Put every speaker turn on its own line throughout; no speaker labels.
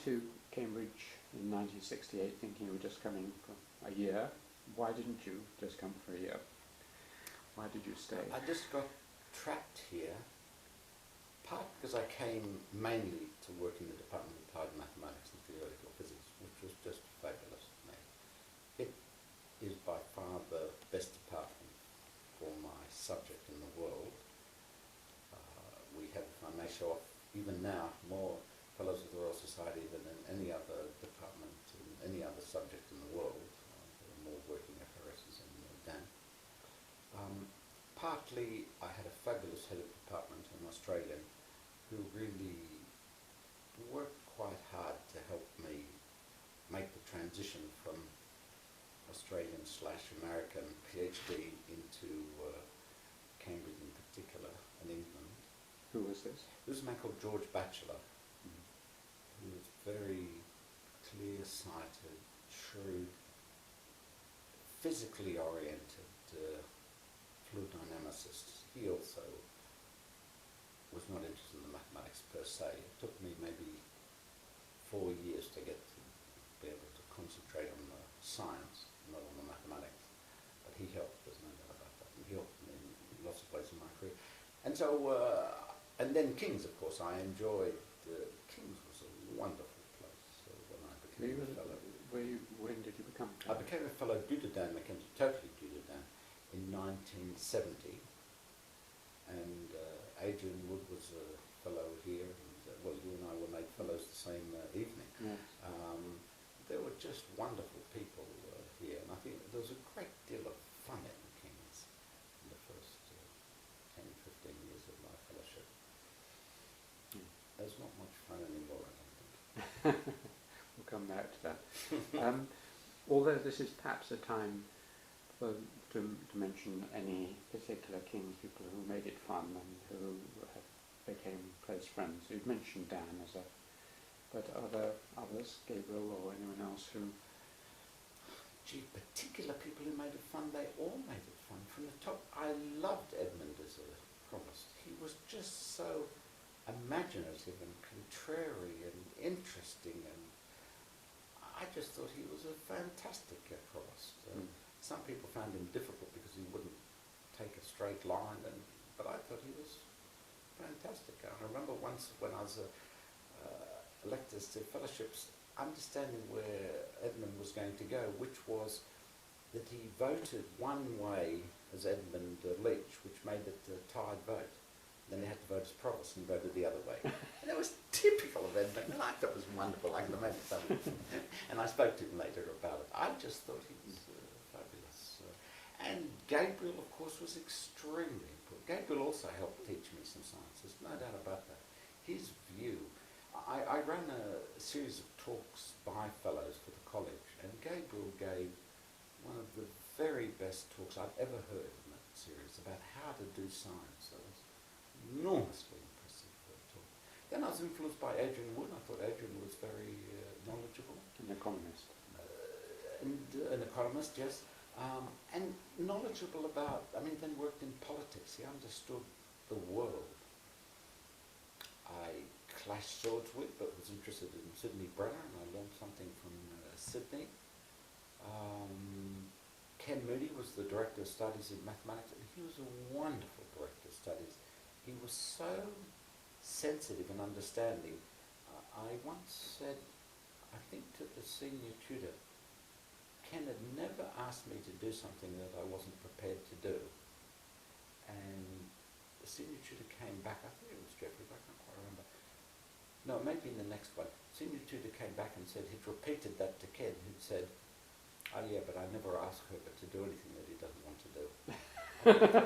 to Cambridge in 1968 thinking you were just coming for a year. Why didn't you just come for a year? Why did you stay?
I just got trapped here, part because I came mainly to work in the Department of Applied Mathematics and Theoretical Physics, which was just fabulous to me. It is by far the best department for my subject in the world. We have, if I may show off, even now, more Fellows of the Royal Society than in any other department, in any other subject in the world. There are more working FRSs in Dan. Partly, I had a fabulous head of department, an Australian, who really worked quite hard to help me make the transition from Australian/American PhD into Cambridge in particular, and England.
Who was this?
This is a man called George Batchelor, who was very clear-sighted, shrewd, physically oriented fluid dynamicist. He also was not interested in the mathematics per se. It took me maybe 4 years to get to be able to concentrate on the science, not on the mathematics. But he helped, there's no doubt about that. And he helped me in lots of ways in my career. And so, and then King's, of course, I enjoyed. King's was a wonderful place when I became a fellow.
When did you become?
I became a fellow due to Dan Mackenzie, totally due to Dan, in 1970. And Adrian Wood was a fellow here. And, well, you and I were made fellows the same evening.
Yes.
There were just wonderful people here. And I think there was a great deal of fun in King's in the first 10, 15 years of my fellowship. There's not much fun anymore, I don't think.
We'll come back to that. Although this is perhaps a time to mention any particular King's people who made it fun and who became close friends. You've mentioned Dan but are there others, Gabriel or anyone else who?
Gee, particular people who made it fun, they all made it fun. From the top, I loved Edmund as a provost. He was just so imaginative and contrary and interesting, and I just thought he was a fantastic provost. Some people found him difficult because he wouldn't take a straight line, but I thought he was fantastic. I remember once when I was elected to fellowships, understanding where Edmund was going to go, which was that he voted one way as Edmund Leach, which made it a tied vote. Then he had to vote as provost and he voted the other way. And it was typical of Edmund, and I thought it was wonderful. I can imagine something. And I spoke to him later about it. I just thought he was fabulous. And Gabriel, of course, was extremely important. Gabriel also helped teach me some science. There's no doubt about that. His view. I ran a series of talks by fellows for the college, and Gabriel gave one of the very best talks I've ever heard in that series about how to do science. That was enormously impressive talk. Then I was influenced by Adrian Wood. I thought Adrian was very knowledgeable.
An economist.
An economist, yes. And knowledgeable about, then worked in politics. He understood the world. I clashed swords with, but was interested in Sydney Brenner, and I learned something from Sydney. Ken Moody was the Director of Studies in Mathematics, and he was a wonderful Director of Studies. He was so sensitive and understanding. I once said, I think to the senior tutor, Ken had never asked me to do something that I wasn't prepared to do. And the senior tutor came back, I think it was Jeffrey, but I can't quite remember. No, maybe in the next one. Senior tutor came back and said he'd repeated that to Ken, who'd said, oh yeah, but I never asked Herbert to do anything that he doesn't want to do.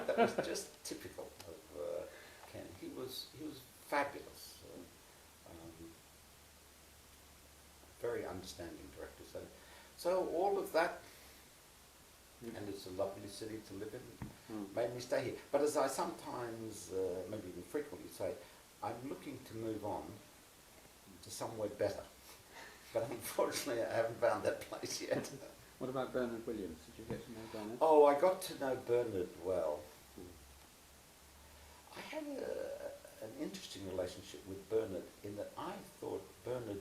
That was just typical of Ken. He was fabulous. Very understanding director. So all of that, and it's a lovely city to live in, made me stay here. But as I sometimes, maybe even frequently say, I'm looking to move on to somewhere better. But unfortunately I haven't found that place yet.
What about Bernard Williams? Did you get to know Bernard?
Oh, I got to know Bernard well. I had an interesting relationship with Bernard in that I thought Bernard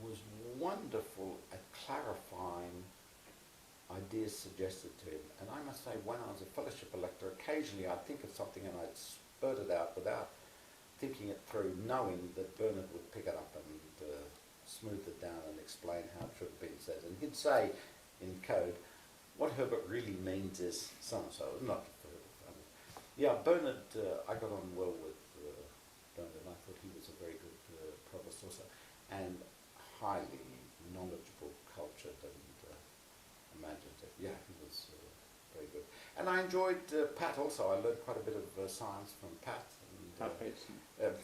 was wonderful at clarifying ideas suggested to him. And I must say, when I was a fellowship elector, occasionally I'd think of something and I'd spurt it out without thinking it through, knowing that Bernard would pick it up and smooth it down and explain how it should have been said. And he'd say in code, what Herbert really means is so-and-so, not for Herbert. Yeah, Bernard, I got on well with Bernard. I thought he was a very good provost also, and highly knowledgeable, cultured, and imaginative. Yeah, he was very good. And I enjoyed Pat also. I learned quite a bit of science from Pat.
Pat Bateson.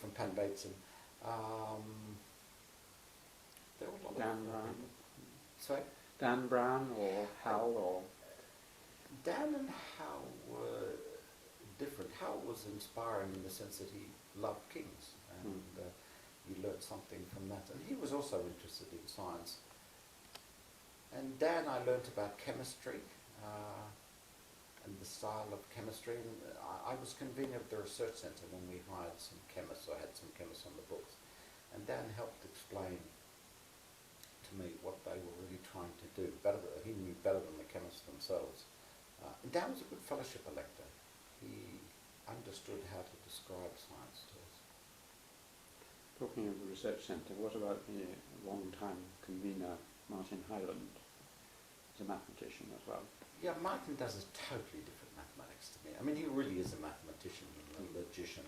From Pat Bateson. There were a lot
Dan
of
Brown.
Sorry?
Dan Brown or Hal or...
Dan and Hal were different. Hal was inspiring in the sense that he loved kings, and you learned something from that. And he was also interested in science. And Dan, I learnt about chemistry and the style of chemistry. And I was convener of the research centre when we hired some chemists, or had some chemists on the books. And Dan helped explain to me what they were really trying to do. He knew better than the chemists themselves. And Dan was a good fellowship elector. He understood how to describe science to us.
Talking of the research centre, what about the long-time convener, Martin Hyland? He's a mathematician as well.
Yeah, Martin does a totally different mathematics to me. I mean, he really is a mathematician and a logician.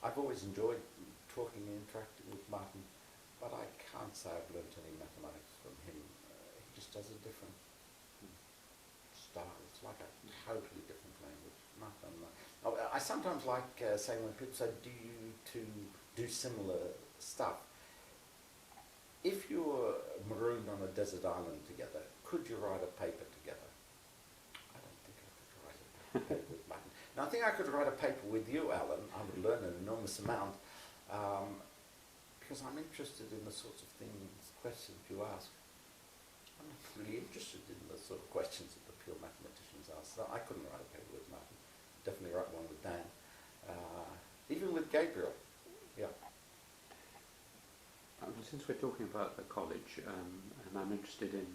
I've always enjoyed talking and interacting with Martin, but I can't say I've learnt any mathematics from him. He just does a different style. It's like a totally different language. I sometimes like saying when people say, do you two do similar stuff? If you were marooned on a desert island together, could you write a paper together? I don't think I could write a paper with Martin. Now, I think I could write a paper with you, Alan. I would learn an enormous amount because I'm interested in the sorts of questions you ask. I'm not really interested in the sort of questions that the pure mathematicians ask. So I couldn't write a paper with Martin. Definitely write one with Dan. Even with Gabriel. Yeah.
Since we're talking about the college, and I'm interested in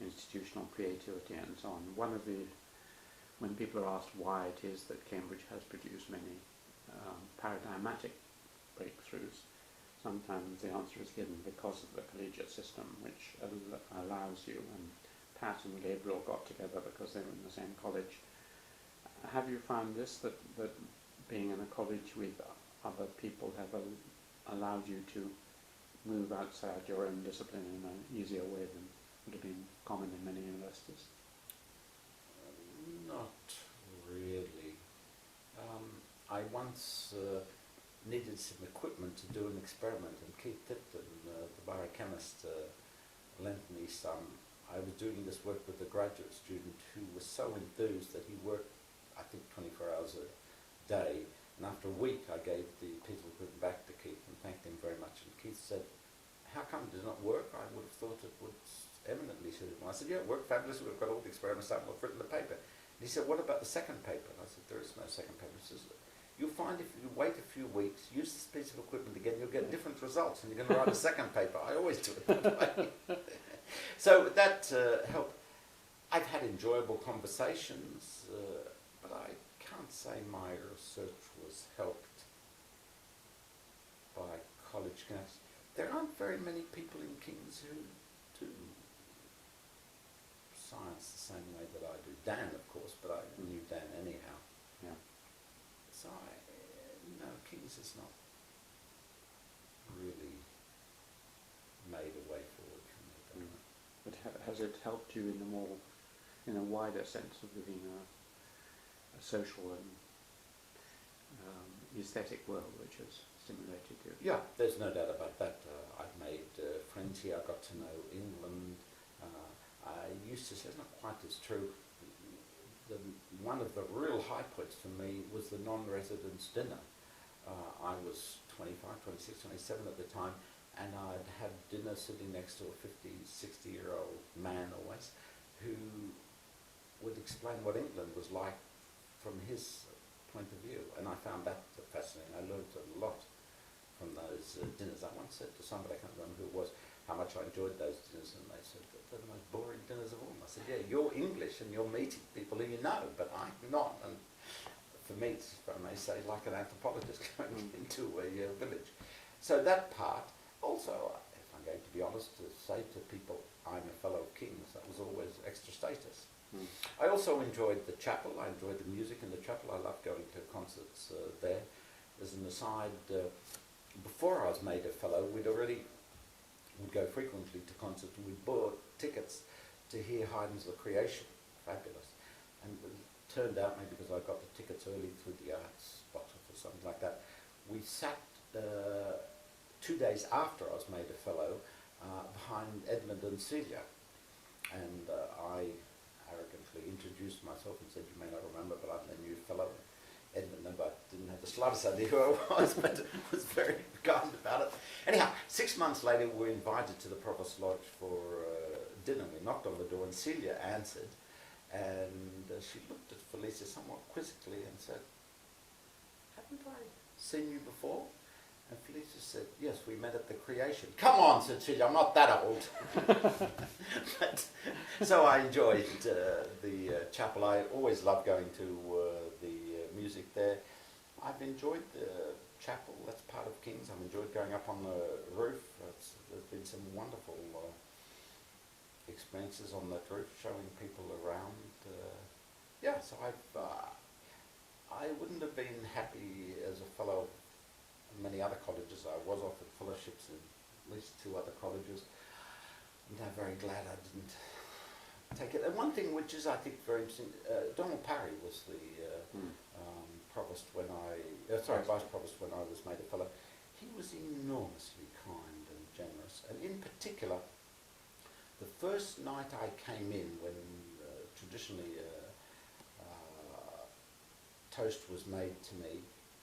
institutional creativity and so on, when people are asked why it is that Cambridge has produced many paradigmatic breakthroughs, sometimes the answer is given because of the collegiate system, which allows you, and Pat and Gabriel got together because they were in the same college. Have you found this, that being in a college with other people have allowed you to move outside your own discipline in an easier way than would have been common in many universities?
Not really. I once needed some equipment to do an experiment, and Keith Tipton, the biochemist, lent me some. I was doing this work with a graduate student who was so enthused that he worked, I think, 24 hours a day. And after a week, I gave the piece of equipment back to Keith and thanked him very much. And Keith said, how come it did not work? I would have thought it would eminently suitable. I said, yeah, it worked fabulously. We've got all the experiments done. We've written the paper. And he said, what about the second paper? And I said, there is no second paper. He says, you'll find if you wait a few weeks, use this piece of equipment again, you'll get different results, and you're going to write a second paper. I always do it that way. So that helped. I've had enjoyable conversations, but I can't say my research was helped by college connections. There aren't very many people in King's who do science the same way that I do. Dan, of course, but I knew Dan anyhow.
Yeah.
So no, King's has not really made a way forward for me.
But has it helped you in a wider sense of living a social and aesthetic world which has stimulated you?
Yeah, there's no doubt about that. I've made friends here. I got to know England. I used to say, it's not quite as true. One of the real high points for me was the non-residence dinner. I was 25, 26, 27 at the time, and I'd have dinner sitting next to a 50, 60-year-old man always, who would explain what England was like from his point of view. And I found that fascinating. I learned a lot from those dinners. I once said to somebody, I can't remember who it was, how much I enjoyed those dinners, and they said they're the most boring dinners of all. I said, yeah, you're English and you're meeting people who you know, but I'm not. And for me, it's, if I may say, like an anthropologist going into a village. So that part, also, if I'm going to be honest, to say to people, I'm a fellow of kings, that was always extra status. I also enjoyed the chapel. I enjoyed the music in the chapel. I loved going to concerts there. As an aside, before I was made a fellow, would go frequently to concerts, and we bought tickets to hear Haydn's The Creation. Fabulous. And it turned out, maybe because I got the tickets early through the arts box or something like that, we sat 2 days after I was made a fellow behind Edmund and Celia. And I arrogantly introduced myself and said, you may not remember, but I'm the new fellow. Edmund didn't have the slightest idea who I was, but was very kind about it. Anyhow, 6 months later, we were invited to the Provost Lodge for dinner. We knocked on the door, and Celia answered, and she looked at Felicia somewhat quizzically and said, haven't I seen you before? And Felicia said, yes, we met at the Creation. Come on, said Celia, I'm not that old. But, so I enjoyed the chapel. I always loved going to the music there. I've enjoyed the chapel, that's part of King's. I've enjoyed going up on the roof. There's been some wonderful experiences on that roof, showing people around. Yeah, so I wouldn't have been happy as a fellow of many other colleges. I was offered fellowships in at least 2 other colleges, and I'm very glad I didn't take it. And one thing which is, I think, very interesting, Donald Parry was the provost when vice provost when I was made a fellow. He was enormously kind and generous, and in particular, the first night I came in, when traditionally toast was made to me,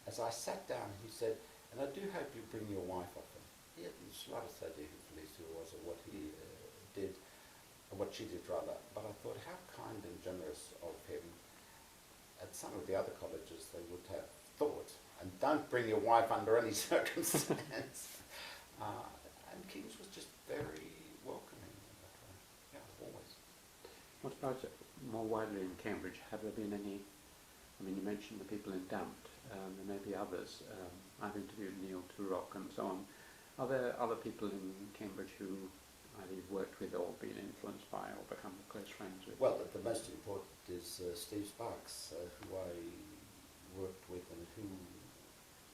as I sat down, he said, and I do hope you bring your wife often. He hadn't the slightest idea who Felicia was or what he did, or what she did rather, but I thought how kind and generous of him. At some of the other colleges they would have thought, and don't bring your wife under any circumstance. And King's was just very welcoming in that way. Yeah, always.
What about more widely in Cambridge? Have there been any, I mean, you mentioned the people in Dampt, there may be others. I've interviewed Neil Turok and so on. Are there other people in Cambridge who either you've worked with or been influenced by or become close friends with?
Well, the most important is Steve Sparks, who I worked with, and who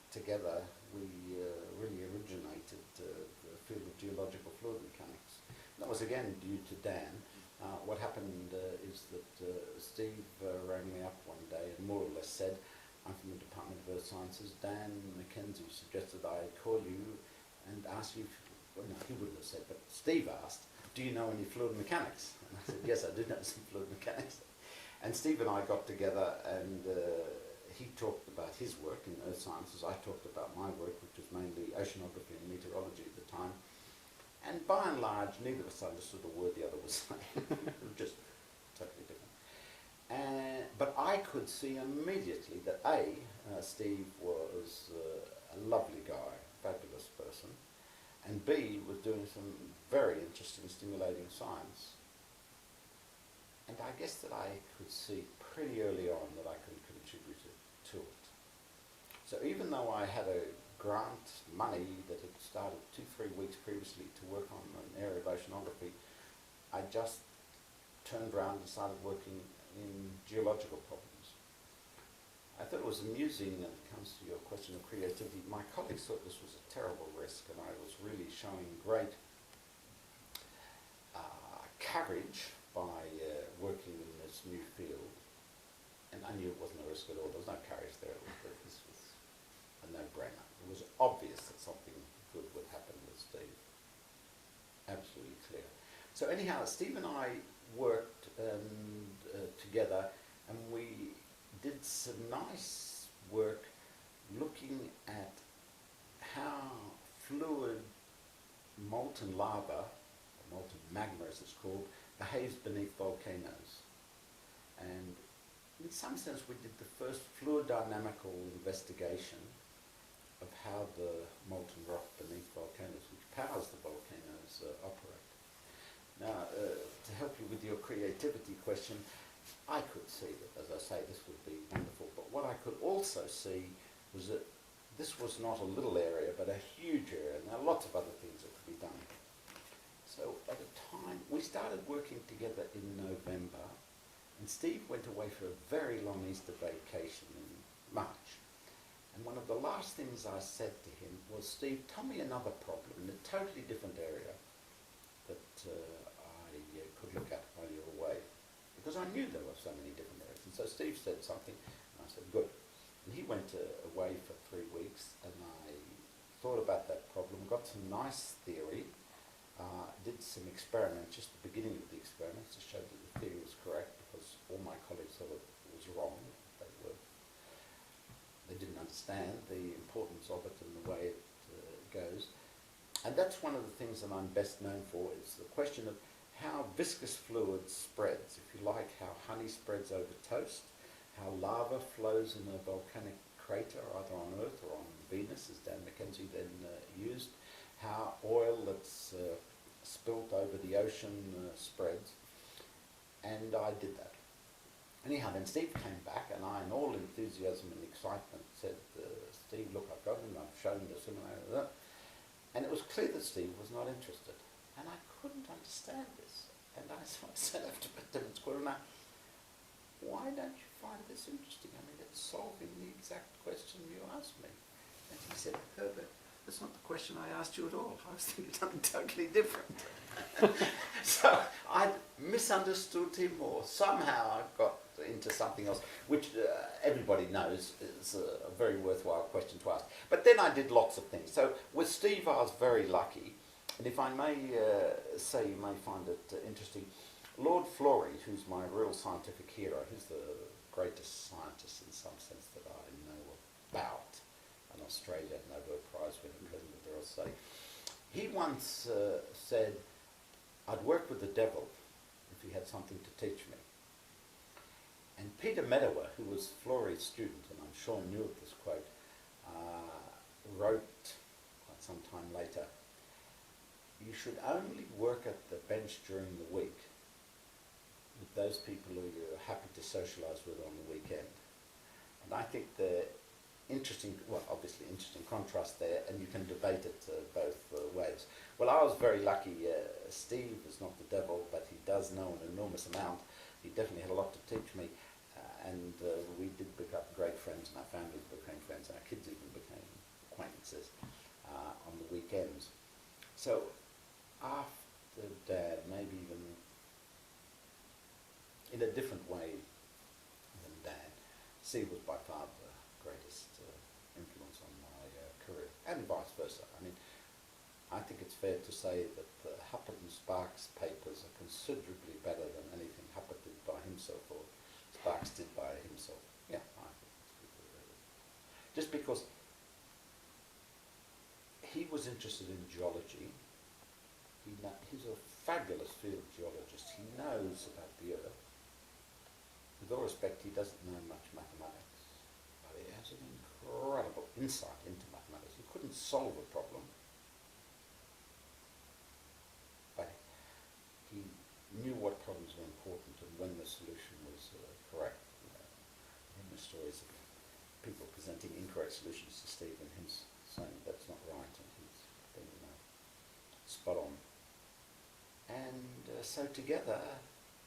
together we really originated the field of geological fluid mechanics. That was again due to Dan. What happened is that Steve rang me up one day and more or less said, I'm from the Department of Earth Sciences. Dan Mackenzie suggested I call you and ask you, well, no, he wouldn't have said, but Steve asked, do you know any fluid mechanics? And I said, yes, I do know some fluid mechanics. And Steve and I got together, and he talked about his work in earth sciences. I talked about my work, which was mainly oceanography and meteorology at the time. And by and large, neither of us understood a word the other was saying. Just totally different. But I could see immediately that Steve was a lovely guy, fabulous person, and B, was doing some very interesting, stimulating science. And I guess that I could see pretty early on that I could contribute to it. So even though I had a grant money that had started 2-3 weeks previously to work on an area of oceanography, I just turned around and started working in geological problems. I thought it was amusing, and it comes to your question of creativity. My colleagues thought this was a terrible risk, and I was really showing great courage by working in this new field. And I knew it wasn't a risk at all. There was no courage there. This was a no-brainer. It was obvious that something good would happen with Steve. Absolutely clear. So anyhow, Steve and I worked together, and we did some nice work looking at how fluid molten lava, or molten magma as it's called, behaves beneath volcanoes. And in some sense we did the first fluid dynamical investigation of how the molten rock beneath volcanoes, which powers the volcanoes, operate. Now, to help you with your creativity question, I could see that, as I say, this would be wonderful, but what I could also see was that this was not a little area, but a huge area, and there are lots of other things that could be done. So at a time, we started working together in November, and Steve went away for a very long Easter vacation in March. And one of the last things I said to him was, Steve, tell me another problem in a totally different area that I could look at while you're away. Because I knew there were so many different areas. And so Steve said something, and I said, good. And he went away for 3 weeks, and I thought about that problem, got some nice theory, did some experiments, just the beginning of the experiments to show that the theory was correct, because all my colleagues thought it was wrong. They didn't understand the importance of it and the way it goes. And that's one of the things that I'm best known for, is the question of how viscous fluid spreads, if you like, how honey spreads over toast, how lava flows in a volcanic crater, either on Earth or on Venus, as Dan Mackenzie then used, how oil that's spilt over the ocean spreads, and I did that. Anyhow, then Steve came back, and I, in all enthusiasm and excitement, said, Steve, look, I've got him, I've shown him the similarity, and it was clear that Steve was not interested. And I couldn't understand this. And I said after him, now, why don't you find this interesting? I mean, it's solving the exact question you asked me. And he said, Herbert, that's not the question I asked you at all. I was thinking something totally different. So I misunderstood him, or somehow I got into something else, which everybody knows is a very worthwhile question to ask. But then I did lots of things. So with Steve, I was very lucky. And if I may say, you may find it interesting, Lord Florey, who's my real scientific hero, who's the greatest scientist in some sense that I know about, an Australian Nobel Prize winner, President of the Royal Society, he once said, I'd work with the devil if he had something to teach me. And Peter Medawar, who was Florey's student, and I'm sure knew of this quote, wrote quite some time later, you should only work at the bench during the week with those people who you're happy to socialise with on the weekend. And I think the interesting, well, obviously interesting contrast there, and you can debate it both ways. Well, I was very lucky. Steve is not the devil, but he does know an enormous amount. He definitely had a lot to teach me, and we did become great friends, and our families became friends, and our kids even became acquaintances on the weekends. So after Dad, maybe even in a different way than Dad, Steve was by far the greatest influence on my career, and vice versa. I mean, I think it's fair to say that the Huppert and Sparks papers are considerably better than anything Huppert did by himself or Sparks did by himself. Yeah, I think it's good. Just because he was interested in geology. He's a fabulous field geologist. He knows about the Earth. With all respect, he doesn't know much mathematics, but he has an incredible insight into mathematics. He couldn't solve a problem, but he knew what problems were important and when the solution was correct. The stories of people presenting incorrect solutions to Steve and him saying that's not right, and he's been spot on. And so together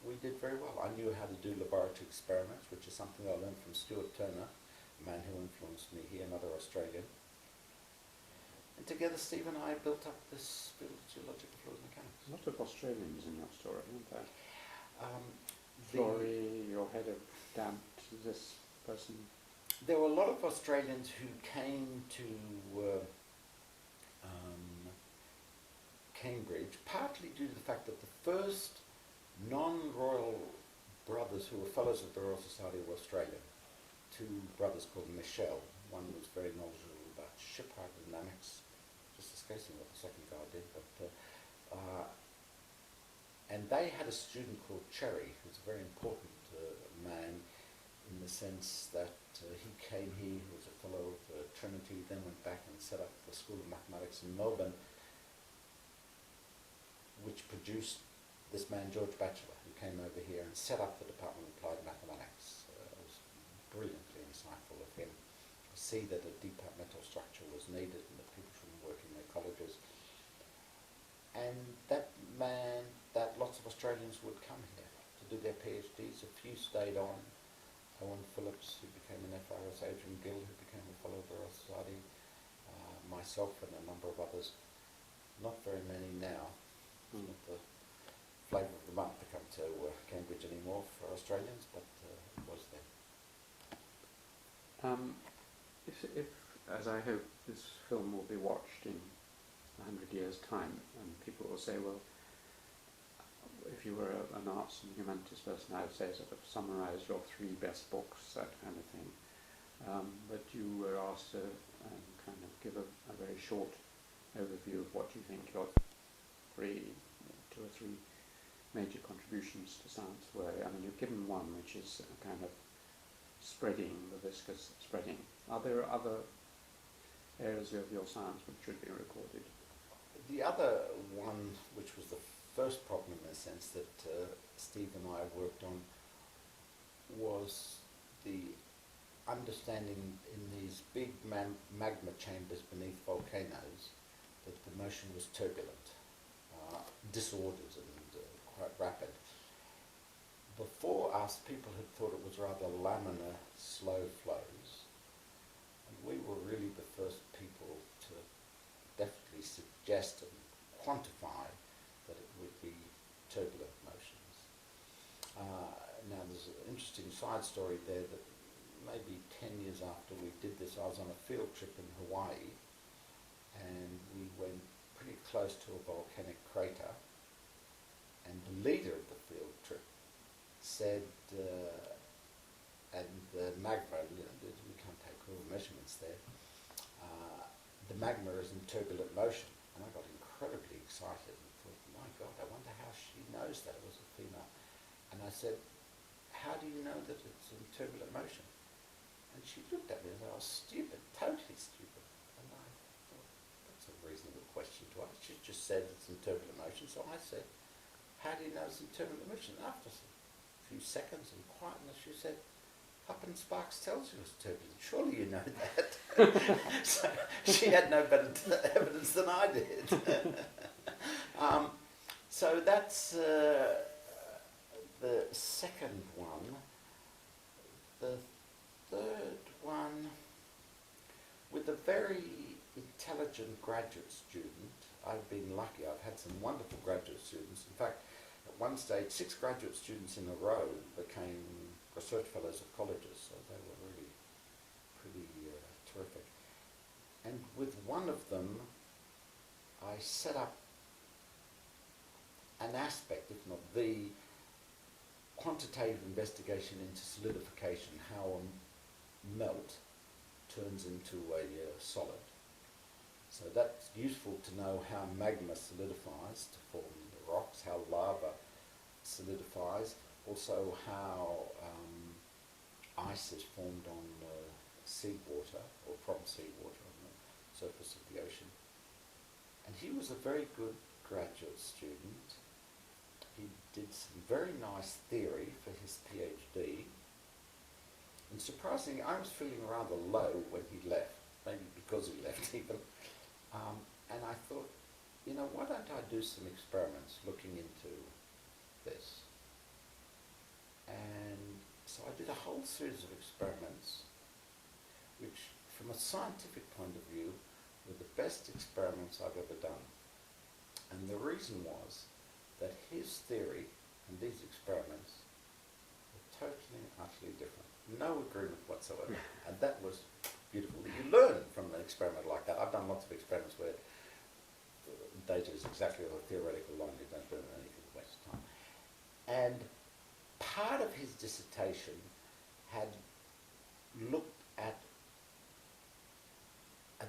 we did very well. I knew how to do laboratory experiments, which is something I learned from Stuart Turner, a man who influenced me here, another Australian. And together Steve and I built up this field of geological fluid mechanics.
A lot of Australians in your story, aren't there? Florey, your head of damp, this person.
There were a lot of Australians who came to Cambridge, partly due to the fact that the first non-royal brothers who were fellows of the Royal Society were Australian. Two brothers called Michelle. One was very knowledgeable about ship hydrodynamics, just discussing what the second guy did, but and they had a student called Cherry, who was a very important man in the sense that he came here, he was a fellow of Trinity, then went back and set up the School of Mathematics in Melbourne, which produced this man, George Batchelor, who came over here and set up the Department of Applied Mathematics. It was brilliantly insightful of him to see that a departmental structure was needed and that people shouldn't work in their colleges. And that man, that lots of Australians would come here to do their PhDs. A few stayed on. Owen Phillips, who became an FRS, Adrian Gill, who became a Fellow of the Royal Society, myself and a number of others. Not very many now. It's not the flavour of the month to come to Cambridge anymore for Australians, but it was there.
If, as I hope, this film will be watched in 100 years' time, and people will say, well, if you were an arts and humanities person, I would say sort of summarise your 3 best books, that kind of thing. But you were asked to kind of give a very short overview of what you think your 2 or 3 major contributions to science were. I mean, you've given one, which is a kind of spreading, the viscous spreading. Are there other areas of your science which should be recorded?
The other one, which was the first problem in a sense that Steve and I worked on, was the understanding in these big magma chambers beneath volcanoes that the motion was turbulent, disordered and quite rapid. Before us, people had thought it was rather laminar, slow flows, and we were really the first people to definitely suggest and quantify that it would be turbulent motions. Now there's an interesting side story there that maybe 10 years after we did this, I was on a field trip in Hawaii, and we went pretty close to a volcanic crater, and the leader of the field trip said, and the magma, we can't take real measurements there, the magma is in turbulent motion. And I got incredibly excited and thought, my God, I wonder how she knows that. It was a female. And I said, how do you know that it's in turbulent motion? And she looked at me and said, oh, stupid, totally stupid. And I thought, that's a reasonable question to ask. She just said it's in turbulent motion. So I said, how do you know it's in turbulent motion? And after a few seconds and quietness, she said, Huppert and Sparks tells you it's turbulent. Surely you know that. So she had no better evidence than I did. So that's the second one. The third one, with a very intelligent graduate student. I've been lucky. I've had some wonderful graduate students. In fact, at one stage, 6 graduate students in a row became research fellows of colleges, so they were really pretty terrific. And with one of them, I set up an aspect, if not the quantitative investigation into solidification, how a melt turns into a solid. So that's useful to know how magma solidifies to form the rocks, how lava solidifies, also how ice is formed on seawater, or from seawater on the surface of the ocean. And he was a very good graduate student. He did some very nice theory for his PhD. And surprisingly, I was feeling rather low when he left, maybe because he left even. And I thought, you know, why don't I do some experiments looking into this? And so I did a whole series of experiments, which from a scientific point of view were the best experiments I've ever done. And the reason was that his theory and these experiments were totally and utterly different. No agreement whatsoever. And that was beautiful. You learn from an experiment like that. I've done lots of experiments where the data is exactly on a theoretical line. You don't learn anything, waste of time. And part of his dissertation had looked at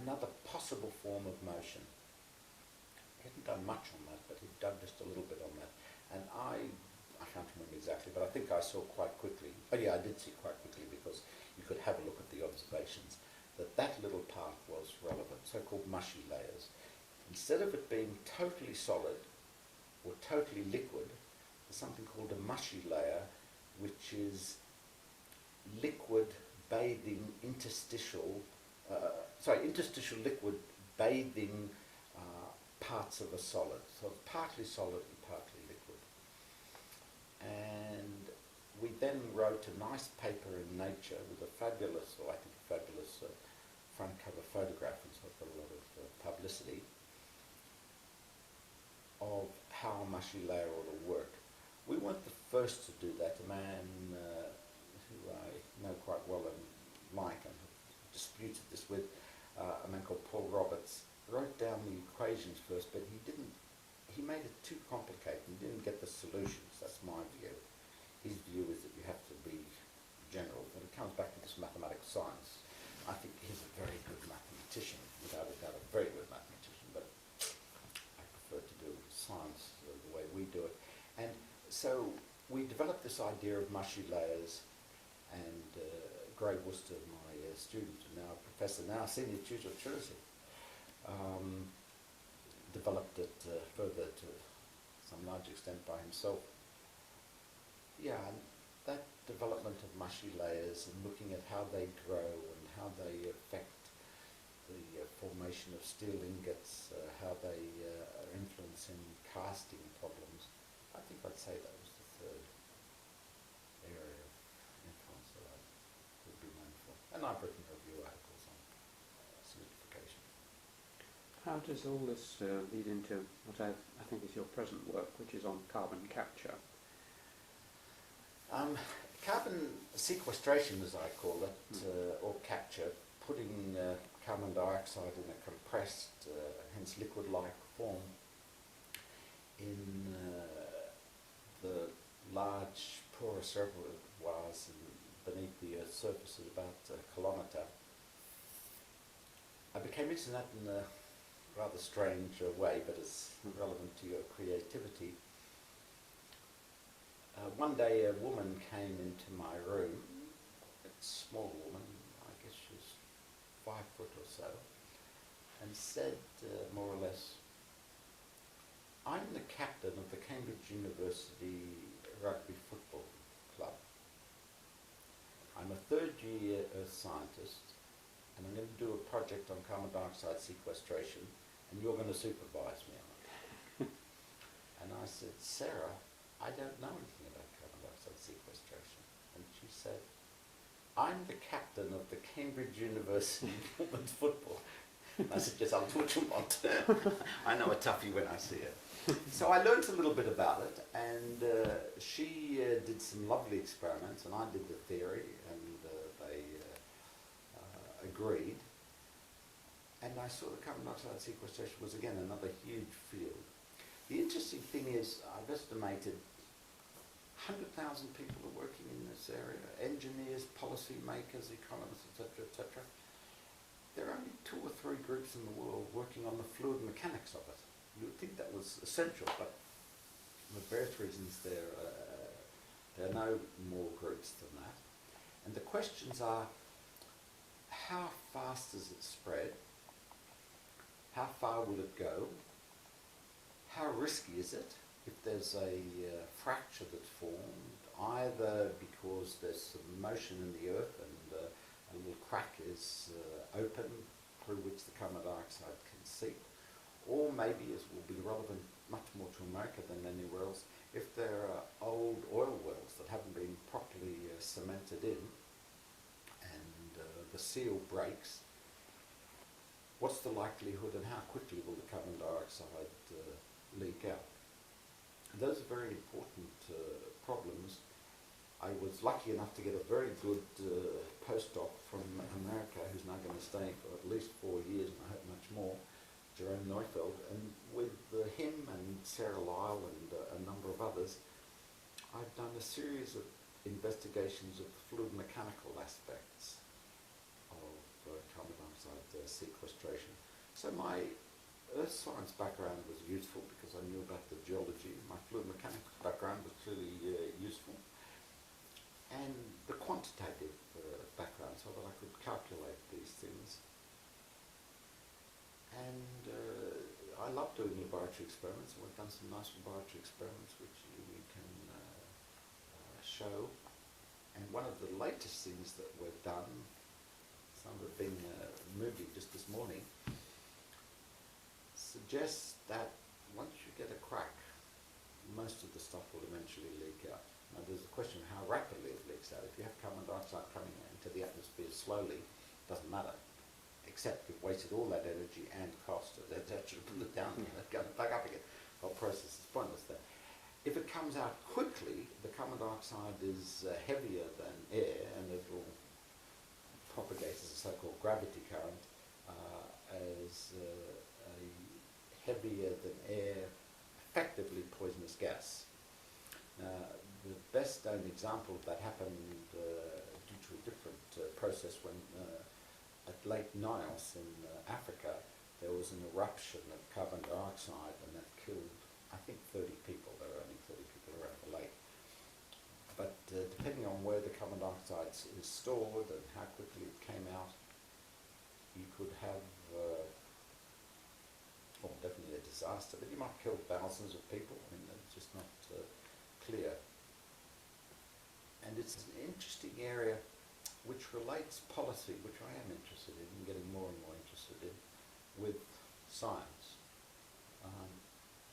another possible form of motion. He hadn't done much on that, but he'd done just a little bit on that. And I can't remember exactly, but I think I saw quite quickly, oh yeah, I did see quite quickly, because you could have a look at the observations, that that little part was relevant, so-called mushy layers. Instead of it being totally solid or totally liquid, there's something called a mushy layer, which is liquid bathing interstitial liquid bathing parts of a solid. So it's partly solid and partly liquid. And we then wrote a nice paper in Nature with a fabulous front cover photograph, and so it's got a lot of publicity, of how a mushy layer ought to work. We weren't the first to do that. A man who I know quite well and like, and disputed this with, a man called Paul Roberts, wrote down the equations first, but he made it too complicated and didn't get the solutions. That's my view. His view is that you have to be general, and it comes back to this mathematical science. I think he's a very good mathematician, without a doubt, a very good mathematician, but I prefer to do science the way we do it. And so we developed this idea of mushy layers, and Greg Worcester, my student, and now professor, now senior tutor at Jersey, developed it further to some large extent by himself. Yeah, and that development of mushy layers and looking at how they grow and how they affect the formation of steel ingots, how they are influencing casting problems, I think I'd say that was the third area of influence that I would be known for. And I've written review articles on solidification.
How does all this lead into what I think is your present work, which is on carbon capture?
Carbon sequestration, as I call it, or capture, putting carbon dioxide in a compressed, hence liquid-like form in the large porous reservoirs beneath the Earth's surface at about a kilometre. I became interested in that in a rather strange way, but it's relevant to your creativity. One day a woman came into my room, a small woman, I guess she was 5 foot or so, and said more or less, "I'm the captain of the Cambridge University Rugby Football Club. I'm a third-year earth scientist, and I'm going to do a project on carbon dioxide sequestration, and you're going to supervise me on it." And I said, "Sarah, I don't know anything about carbon dioxide sequestration." And she said, "I'm the captain of the Cambridge University women's football." And I said, "Yes, I'll do what you want." I know a toughie when I see it. So I learned a little bit about it, and she did some lovely experiments, and I did the theory, and they agreed. And I saw that carbon dioxide sequestration was, again, another huge field. The interesting thing is, I've estimated 100,000 people are working in this area, engineers, policy makers, economists, etc., etc. There are only 2 or 3 groups in the world working on the fluid mechanics of it. You would think that was essential, but for various reasons there are no more groups than that. And the questions are, how fast does it spread? How far will it go? How risky is it if there's a fracture that's formed, either because there's some motion in the earth and a little crack is open through which the carbon dioxide can seep, or maybe, as will be relevant much more to America than anywhere else, if there are old oil wells that haven't been properly cemented in and the seal breaks, what's the likelihood and how quickly will the carbon dioxide leak out? And those are very important problems. I was lucky enough to get a very good postdoc from America who's now going to stay for at least 4 years, and I hope much more, Jerome Neufeld, and with him and Sarah Lyle and a number of others, I've done a series of investigations of the fluid mechanical aspects of carbon dioxide sequestration. So my earth science background was useful because I knew about the geology. My fluid mechanics background was really useful. And the quantitative background background so that I could calculate these things. And I love doing laboratory experiments. We've done some nice laboratory experiments which we can show. And one of the latest things that we've done, some of it being movie just this morning, suggests that once you get a crack, most of the stuff will eventually leak out. Now there's a question of how rapidly it leaks out. If you have carbon dioxide coming into the atmosphere slowly, it doesn't matter. Except you've wasted all that energy and cost. That should put it down and go back up again. The whole process is pointless there. If it comes out quickly, the carbon dioxide is heavier than air, and it will propagate as a so-called gravity current as a heavier than air, effectively poisonous gas. The best known example of that happened due to a different process when at Lake Niles in Africa there was an eruption of carbon dioxide, and that killed, I think, 30 people. There were only 30 people around the lake. But depending on where the carbon dioxide is stored and how quickly it came out, you could have, well, definitely a disaster, but you might kill thousands of people. I mean, it's just not clear. And it's an interesting area which relates policy, which I am interested in, and getting more and more interested in, with science.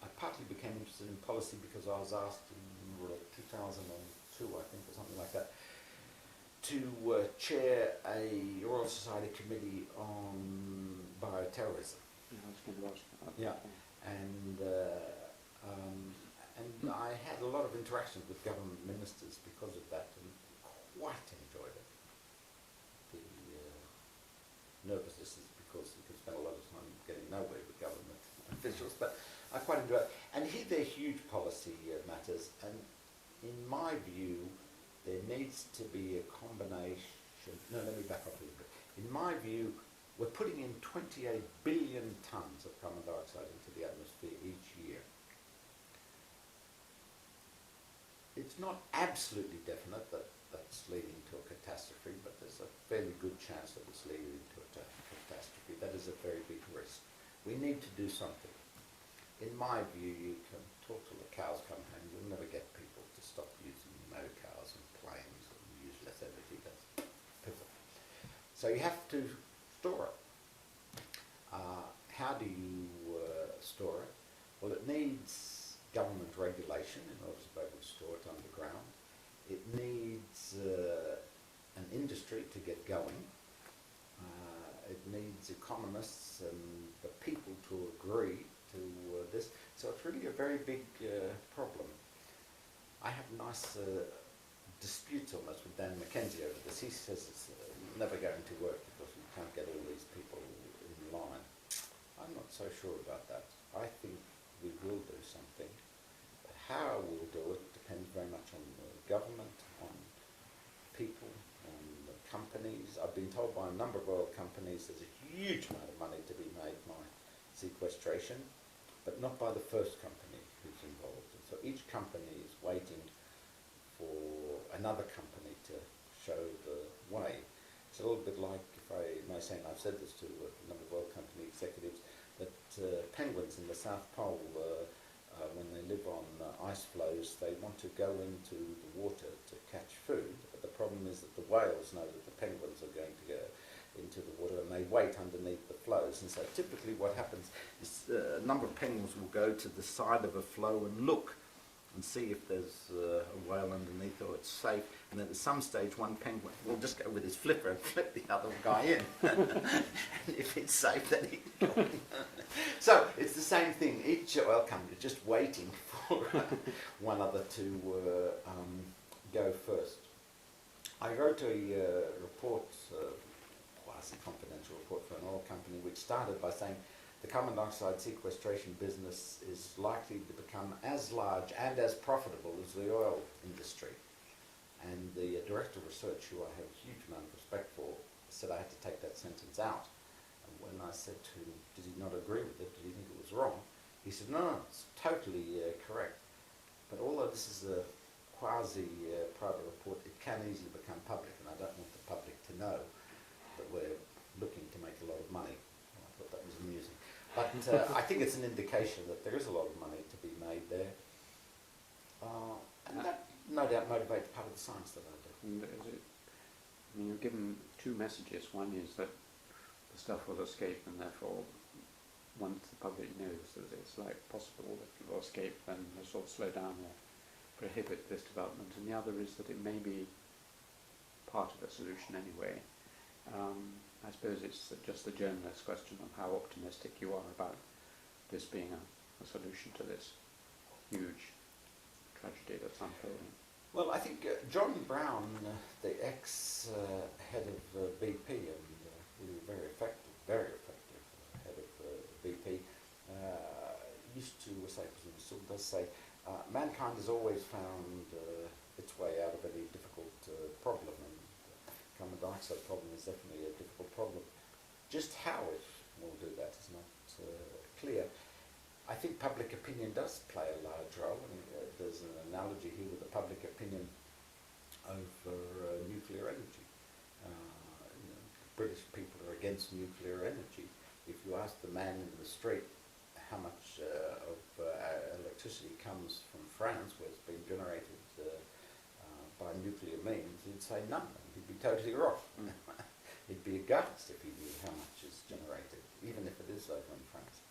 I partly became interested in policy because I was asked in 2002, I think, or something like that, to chair a Royal Society committee on bioterrorism. Yeah, and I had a lot of interactions with government ministers because of that, and quite enjoyed it. The nervousness is because you can spend a lot of time getting nowhere with government officials, but I quite enjoy it. And here they're huge policy matters, and in my view, there needs to be a combination. No, let me back up a little bit. In my view, we're putting in 28 billion tonnes of carbon dioxide into the atmosphere each year. It's not absolutely definite that that's leading to a catastrophe, but there's a fairly good chance that it's leading to a catastrophe. That is a very big risk. We need to do something. In my view, you can talk till the cows come home. You'll never get people to stop using motor cars and planes and use less energy. That's pitiful. So you have to store it. How do you store it? Well, it needs government regulation in order to be able to store it underground. It needs an industry to get going. It needs economists and the people to agree to this. So it's really a very big problem. I have nice disputes on this with Dan McKenzie over this. He says it's never going to work because we can't get all these people in line. I'm not so sure about that. I think we will do something. But how we'll do it depends very much on the government, on people, on the companies. I've been told by a number of oil companies there's a huge amount of money to be made by sequestration, but not by the first company who's involved. And so each company is waiting for another company to show the way. It's a little bit like, if I may say, and I've said this to a number of oil company executives, that penguins in the South Pole, when they live on ice floes, they want to go into the water to catch food, but the problem is that the whales know that the penguins are going to go into the water, and they wait underneath the floes. And so typically what happens is a number of penguins will go to the side of a floe and look and see if there's a whale underneath or it's safe, and then at some stage one penguin will just go with his flipper and flip the other guy in. And if it's safe, then he can go in. So it's the same thing. Each oil company is just waiting for one other to go first. I wrote a report, quasi-confidential report for an oil company, which started by saying the carbon dioxide sequestration business is likely to become as large and as profitable as the oil industry. And the director of research, who I have a huge amount of respect for, said I had to take that sentence out. And when I said to him, did he not agree with it? Did he think it was wrong? He said, no, it's totally correct. But although this is a quasi-private report, it can easily become public, and I don't want the public to know But I think it's an indication that there is a lot of money to be made there. And that no doubt motivates part of the science that I do.
And I mean, you're given two messages. One is that the stuff will escape, and therefore, once the public knows that it's like possible that it will escape, then they'll sort of slow down or prohibit this development. And the other is that it may be part of a solution anyway. I suppose it's just a journalist's question of how optimistic you are about this being a solution to this huge tragedy that's unfolding.
Well, I think John Brown, the ex-head of BP and really very effective head of BP, used to say, and still does say, mankind has always found its way out of any difficult problem, and carbon dioxide problem is definitely a difficult problem. Just how it will do that is not clear. I think public opinion does play a large role. I mean, there's an analogy here with the public opinion over nuclear energy. British people are against nuclear energy. If you ask the man in the street how much of electricity comes from France, where it's been generated by nuclear means, he'd say none. He'd be totally wrong. He'd be aghast if he knew how much is generated, even if it is over in France.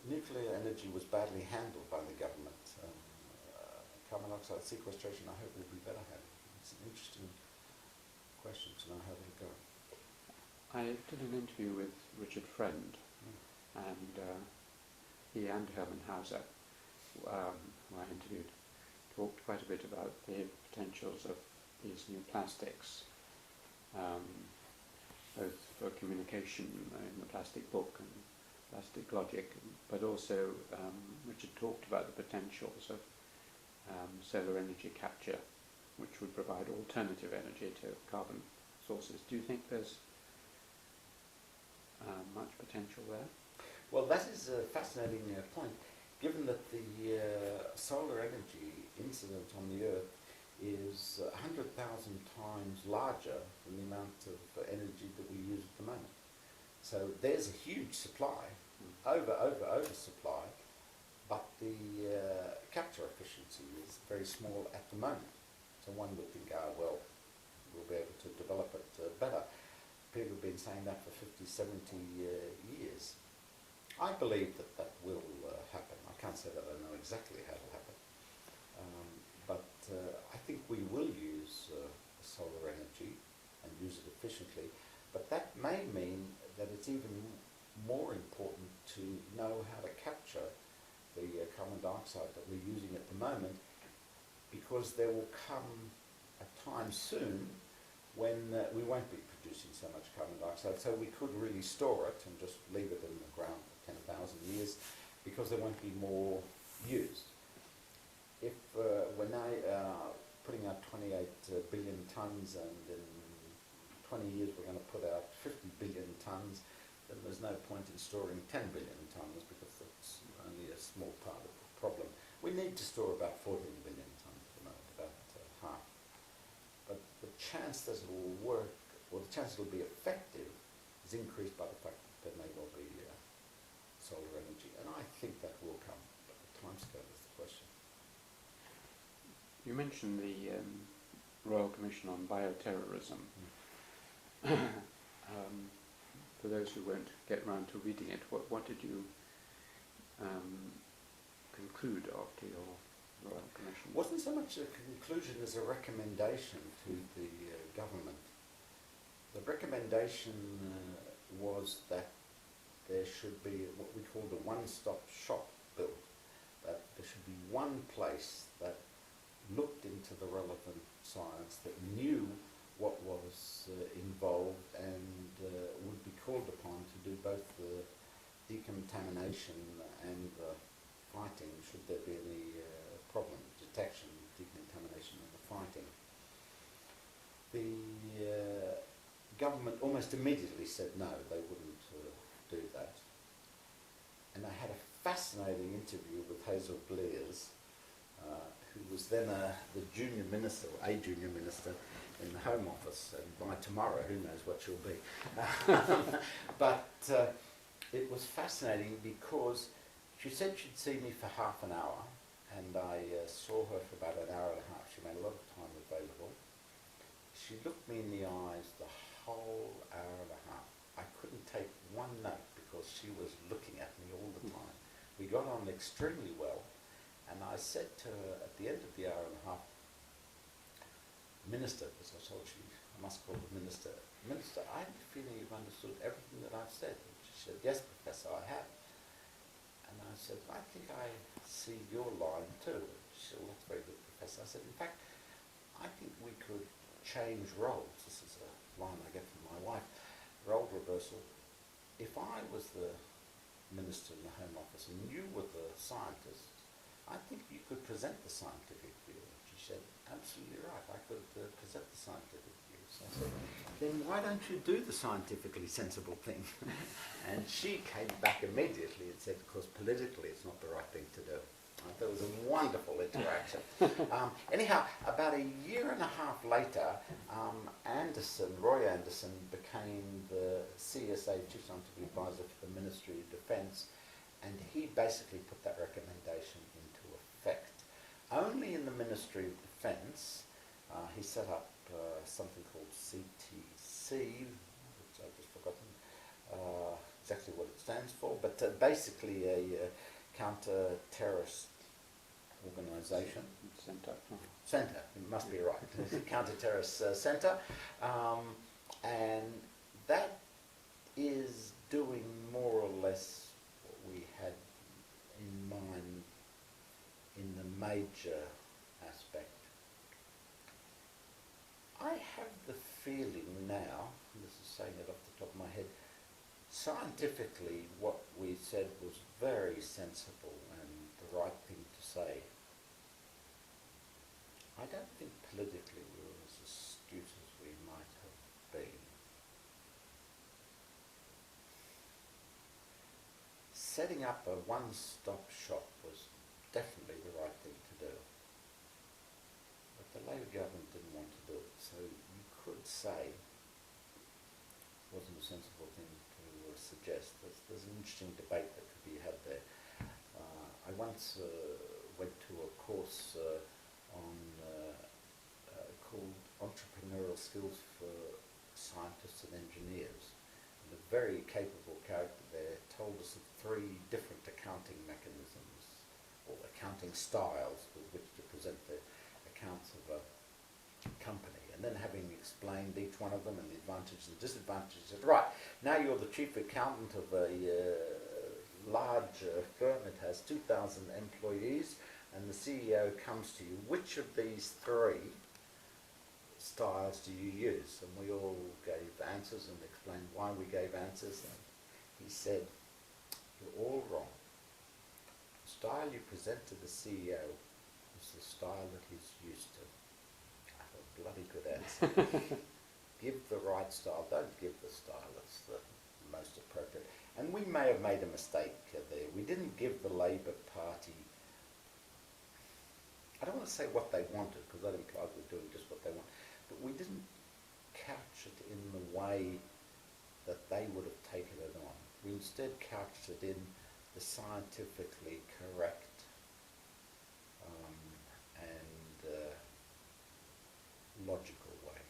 Nuclear energy was badly handled by the government. Carbon dioxide sequestration, I hope, will be better handled. It's an interesting question to know how it'll go.
I did an interview with Richard Friend, and he and Herman Hauser, who I interviewed, talked quite a bit about the potentials of these new plastics, both for communication in the plastic book and plastic logic, but also Richard talked about the potentials of solar energy capture, which would provide alternative energy to carbon sources. Do you think there's much potential there?
Well, that is a fascinating point, given that the solar energy incident on the Earth is 100,000 times larger than the amount of energy that we use at the moment. So there's a huge supply, over supply, but the capture efficiency is very small at the moment. So one would think, well, we'll be able to develop it better. People have been saying that for 50, 70 years. I believe that that will happen. I can't say that I know exactly how it will happen. But I think we will use solar energy and use it efficiently. But that may mean that it's even more important to know how to capture the carbon dioxide that we're using at the moment, because there will come a time soon when we won't be producing so much carbon dioxide, so we could really store it and just leave it in the ground for 10,000 years, because there won't be more used. If we're now putting out 28 billion tonnes, and in 20 years we're going to put out 50 billion tonnes, then there's no point in storing 10 billion tonnes, because that's only a small part of the problem. We need to store about 14 billion tonnes at the moment, about half. But the chance that it will work, or the chance it will be effective, is increased by the fact that there may well be solar energy. And I think that will come, but the timescale is the question.
You mentioned the Royal Commission on Bioterrorism. For those who won't get round to reading it, what did you conclude after your Royal Commission?
It wasn't so much a conclusion as a recommendation to the government. The recommendation was that there should be what we call the one-stop shop built, that there should be one place that looked into the relevant science, that knew what was involved, and would be called upon to do both the decontamination and the fighting, should there be any problem, detection, decontamination and the fighting. The government almost immediately said no, they wouldn't do that. And I had a fascinating interview with Hazel Blears, who was then the junior minister, or a junior minister in the Home Office, and by tomorrow, who knows what she'll be. But it was fascinating because she said she'd see me for half an hour, and I saw her for about an hour and a half. She made a lot of time available. She looked me in the eyes the whole hour and a half. I couldn't take one note because she was looking at me all the time. We got on extremely well, and I said to her at the end of the hour and a half, Minister, because I told you I must call the Minister, Minister, I have a feeling you've understood everything that I've said. And she said, yes, Professor, I have. And I said, I think I see your line too. She said, well, that's very good, Professor. I said, in fact, I think we could change roles. This is a line I get from my wife. Role reversal. If I was the Minister in the Home Office and you were the scientist, I think you could present the scientific view. She said, absolutely right, I could present the scientific view. So I said, then why don't you do the scientifically sensible thing? And she came back immediately and said, because politically it's not the right thing to do. I thought it was a wonderful interaction. Anyhow, about a year and a half later, Roy Anderson became the CSA, Chief Scientific Advisor for the Ministry of Defence, and he basically put that recommendation into effect. Only in the Ministry of Defence, he set up something called CTC, which I've just forgotten exactly what it stands for, but basically a counter-terrorist organisation. Centre, it must be right. Counter-terrorist centre. And that is doing more or less what we had in mind in the major aspect. I have the feeling now, and this is saying it off the top of my head, scientifically what we said was very sensible and the right thing to say. I don't think politically we were as astute as we might have been. Setting up a one-stop shop was definitely the right thing to do. But the Labour government didn't want to do it, so you could say it wasn't a sensible thing to suggest. There's an interesting debate that could be had there. I once went to a course called Entrepreneurial Skills for Scientists and Engineers. And a very capable character there told us of 3 different accounting mechanisms, or accounting styles with which to present the accounts of a company. And then having explained each one of them and the advantages and disadvantages, said, right, now you're the chief accountant of a large firm. It has 2,000 employees, and the CEO comes to you. Which of these 3 styles do you use? And we all gave answers and explained why we gave answers. And he said, you're all wrong. The style you present to the CEO is the style that he's used to. I thought, bloody good answer. Give the right style, don't give the style that's the most appropriate. And we may have made a mistake there. We didn't give the Labour Party, I don't want to say what they wanted, because that implied we're doing just what they want, but we didn't couch it in the way that they would have taken it on. We instead couched it in the scientifically correct and logical way.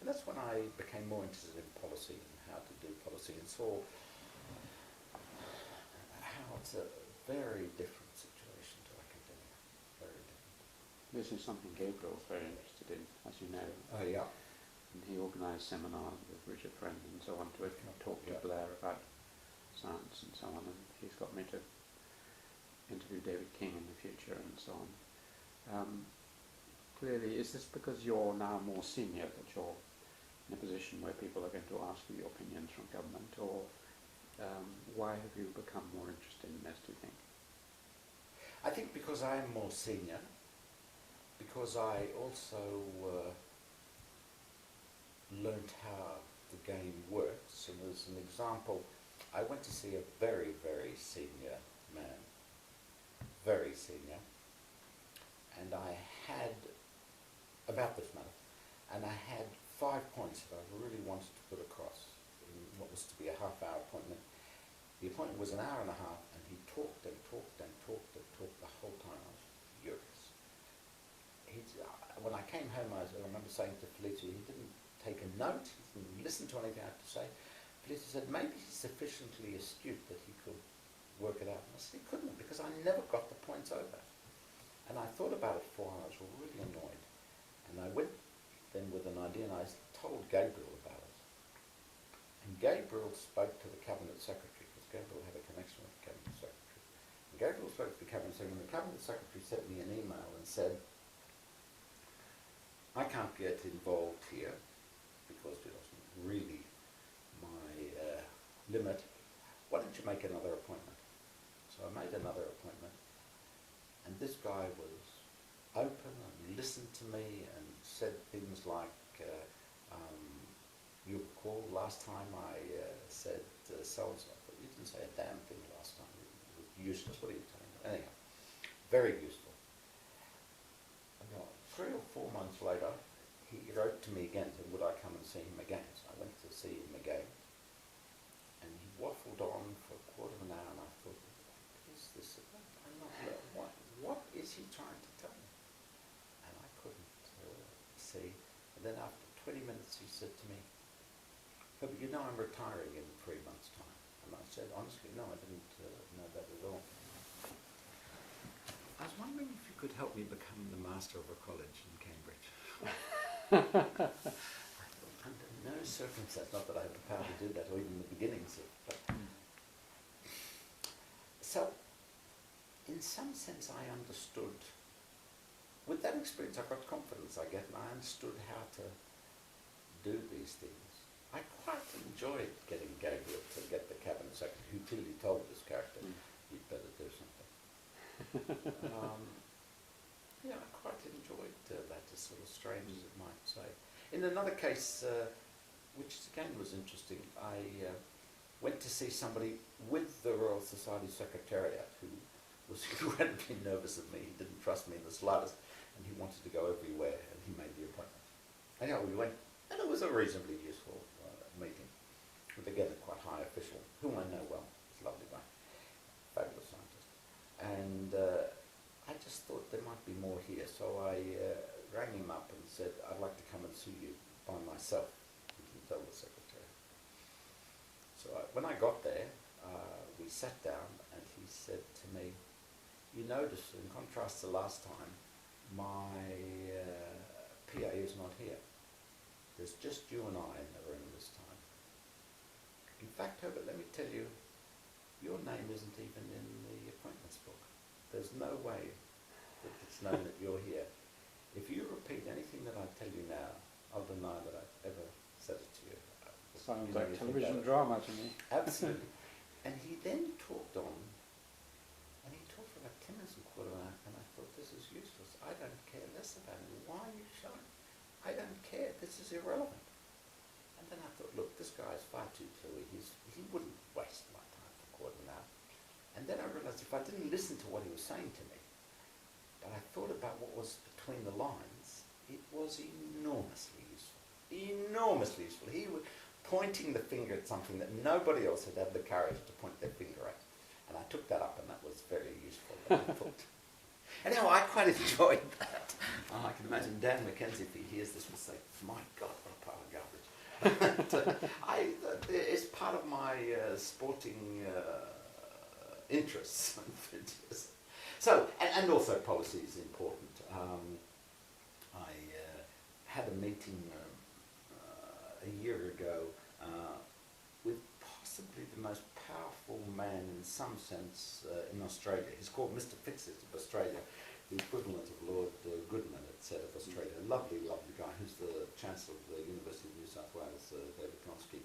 And that's when I became more interested in policy and how to do policy, and saw how it's a very different situation to academia. Very different.
This is something Gabriel's very interested in, as you know.
Oh, yeah.
And he organised seminars with Richard Friend and so on to talk to Blair about science and so on, and he's got me to interview David King in the future and so on. Clearly, is this because you're now more senior that you're in a position where people are going to ask for your opinions from government, or why have you become more interested in this, do you think?
I think because I am more senior, because I also learnt how the game works. And as an example, I went to see a very, very senior man, very senior, and I had, about this matter, and I had 5 points that I really wanted to put across in what was to be a half-hour appointment. The appointment was an hour and a half, and he talked and talked and talked and talked the whole time. I was furious. When I came home, I remember saying to Felicia, he didn't take a note, he didn't listen to anything I had to say. Felicia said, maybe he's sufficiently astute that he could work it out. And I said, he couldn't, because I never got the points over. And I thought about it for a while. I was really annoyed. And I went then with an idea, and I told Gabriel about it. And Gabriel spoke to the Cabinet Secretary, because Gabriel had a connection with the Cabinet Secretary. And Gabriel spoke to the Cabinet Secretary, and the Cabinet Secretary sent me an email and said, I can't get involved here, because it wasn't really my limit. Why don't you make another appointment? So I made another appointment, and this guy was open and listened to me and said things like, you recall last time I said so-and-so. You didn't say a damn thing last time. It was useless. What are you telling me? Anyhow, very useful. 3 or 4 months later, he wrote to me again, said, would I come and see him again? So I went to see him again, and he waffled on for a quarter of an hour, and I thought, what is this about? What is he trying to tell me? And I couldn't see. And then after 20 minutes, he said to me, Herbert, you know I'm retiring in 3 months' time. And I said, honestly, no, I didn't know that at all. I was wondering if you could help me become the master of a college in Cambridge. I thought, under no circumstance, not that I have the power to do that, or even the beginnings of it. So, in some sense, I understood. With that experience, I got confidence, I get, and I understood how to do these things. I quite enjoyed getting Gabriel to get the Cabinet Secretary, who clearly told this character, you'd better do something. Yeah, I quite enjoyed that, as sort of strange as it might say. In another case, which again was interesting, I went to see somebody with the Royal Society Secretariat who was incredibly nervous of me. He didn't trust me in the slightest, and he wanted to go everywhere, and he made the appointment. Anyhow, we went, and it was a reasonably useful meeting with, again, a quite high official, whom I know well. He's a lovely guy, fabulous scientist. And I just thought there might be more here, so I rang him up and said, I'd like to come and see you by myself. He didn't tell the secretary. So when I got there, we sat down, and he said to me, you notice, in contrast to last time, my PA is not here. There's just you and I in the room this time. In fact, Herbert, let me tell you, your name isn't even in the appointments book. There's no way that it's known that you're here. If you repeat anything that I tell you now, I'll deny that I've ever said it to you.
Sounds like television drama to me.
Absolutely. And he then talked on, and he talked for about 10 minutes and a quarter of an hour, and I thought, this is useless. I don't care less about it. Why are you showing? I don't care. This is irrelevant. And then I thought, look, this guy is far too cluey. He wouldn't waste my time for a quarter of an hour. And then I realized if I didn't listen to what he was saying to me, but I thought about what was between the lines, it was enormously useful. Enormously useful. He was pointing the finger at something that nobody else had had the courage to point their finger at. And I took that up, and that was very useful. I thought. Anyhow, I quite enjoyed that. I can imagine Dan Mackenzie, if he hears this, will say, my God, what a pile of garbage. It's part of my sporting interests. So, and also policy is important. I had a meeting a year ago with possibly the most powerful man in some sense in Australia. He's called Mr. Fixit of Australia, the equivalent of Lord Goodman, etc. of Australia. A lovely, lovely guy who's the Chancellor of the University of New South Wales, David Gonski.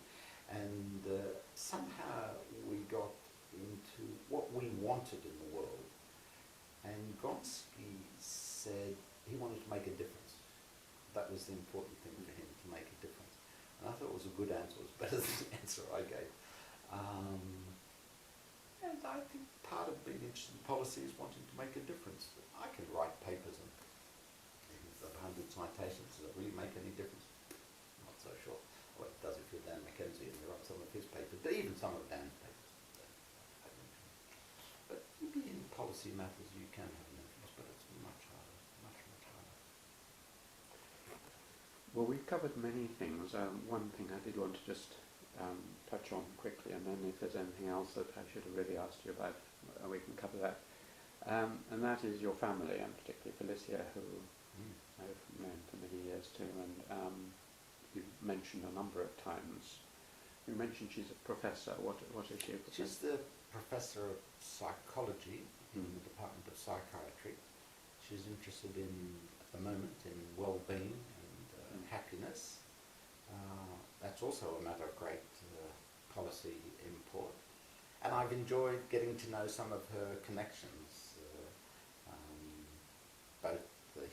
And somehow we got into what we wanted in the world. And Gonski said he wanted to make a difference. That was the important thing for him, to make a difference. And I thought it was a good answer. It was better than the answer I gave. And I think part of being interested in policy is wanting to make a difference. I can write papers and have 100 citations. Does it really make any difference? I'm not so sure. Well, it does if you're Dan Mackenzie and you write some of his papers, but even some of Dan's papers.
Well, we've covered many things. One thing I did want to just touch on quickly, and then if there's anything else that I should have really asked you about, we can cover that. And that is your family, and particularly Felicia, who I've known for many years too, and you've mentioned a number of times. You mentioned she's a professor. What is she?
She's the professor of psychology in the Department of Psychiatry. She's interested in, at the moment, in well-being and happiness. That's also a matter of great policy import. And I've enjoyed getting to know some of her connections, both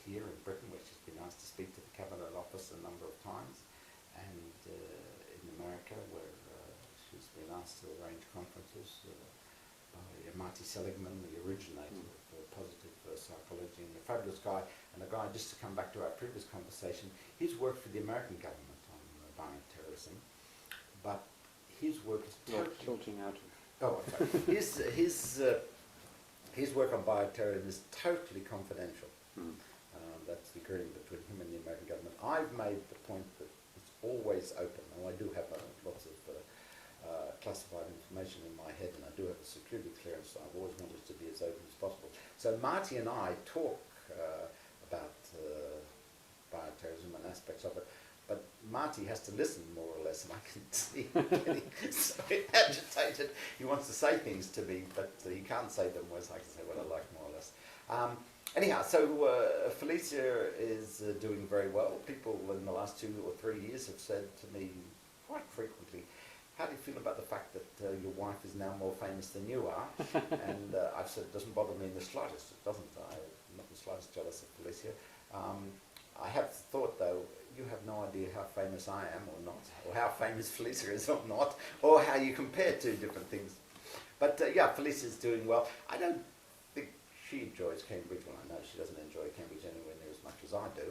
here in Britain, where she's been asked to speak to the Cabinet Office a number of times, and in America, where she's been asked to arrange conferences by Marty Seligman, the originator of positive psychology, and a fabulous guy, and a guy, just to come back to our previous conversation, he's worked for the American government on bioterrorism, but his work is totally...
Tilting out of...
Oh, I'm sorry. His work on bioterrorism is totally confidential. That's the agreement between him and the American government. I've made the point that it's always open. Now, I do have lots of classified information in my head, and I do have a security clearance, so I've always wanted it to be as open as possible. So Marty and I talk about bioterrorism and aspects of it, but Marty has to listen more or less, and I can see him getting so agitated. He wants to say things to me, but he can't say them, whereas I can say what I like more or less. Anyhow, so Felicia is doing very well. People in the last 2 or 3 years have said to me quite frequently, how do you feel about the fact that your wife is now more famous than you are? And I've said it doesn't bother me in the slightest. It doesn't. I'm not the slightest jealous of Felicia. I have thought, though, you have no idea how famous I am or not, or how famous Felicia is or not, or how you compare two different things. But yeah, Felicia's doing well. I don't think she enjoys Cambridge. Well, I know she doesn't enjoy Cambridge anywhere near as much as I do.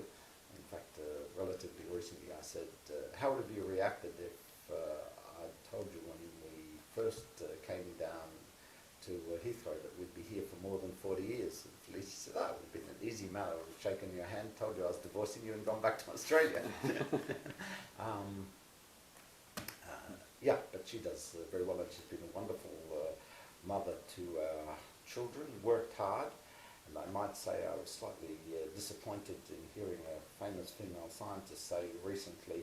In fact, relatively recently I said, how would have you reacted if I told you when we first came down to Heathrow that we'd be here for more than 40 years? And Felicia said, oh, it would have been an easy matter. I would have shaken your hand, told you I was divorcing you and gone back to Australia. Yeah, but she does very well, and she's been a wonderful mother to our children, worked hard. And I might say I was slightly disappointed in hearing a famous female scientist say recently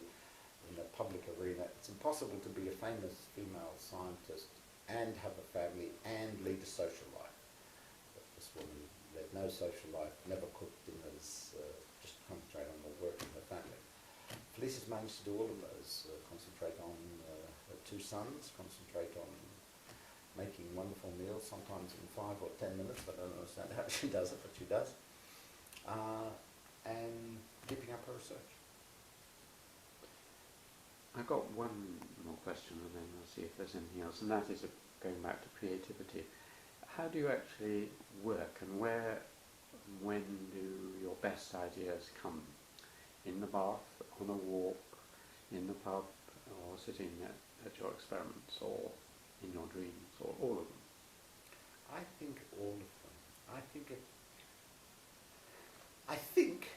in the public arena, it's impossible to be a famous female scientist and have a family and lead a social life. But this woman led no social life, never cooked dinners, just concentrate on the work and her family. Felicia's managed to do all of those, concentrate on her 2 sons, concentrate on making wonderful meals, sometimes in 5 or 10 minutes. I don't understand how she does it, but she does. And keeping up her research.
I've got one more question, and then we'll see if there's anything else, and that is going back to creativity. How do you actually work, and where, when do your best ideas come? In the bath, on a walk, in the pub, or sitting at your experiments, or in your dreams, or all of them?
I think all of them. I think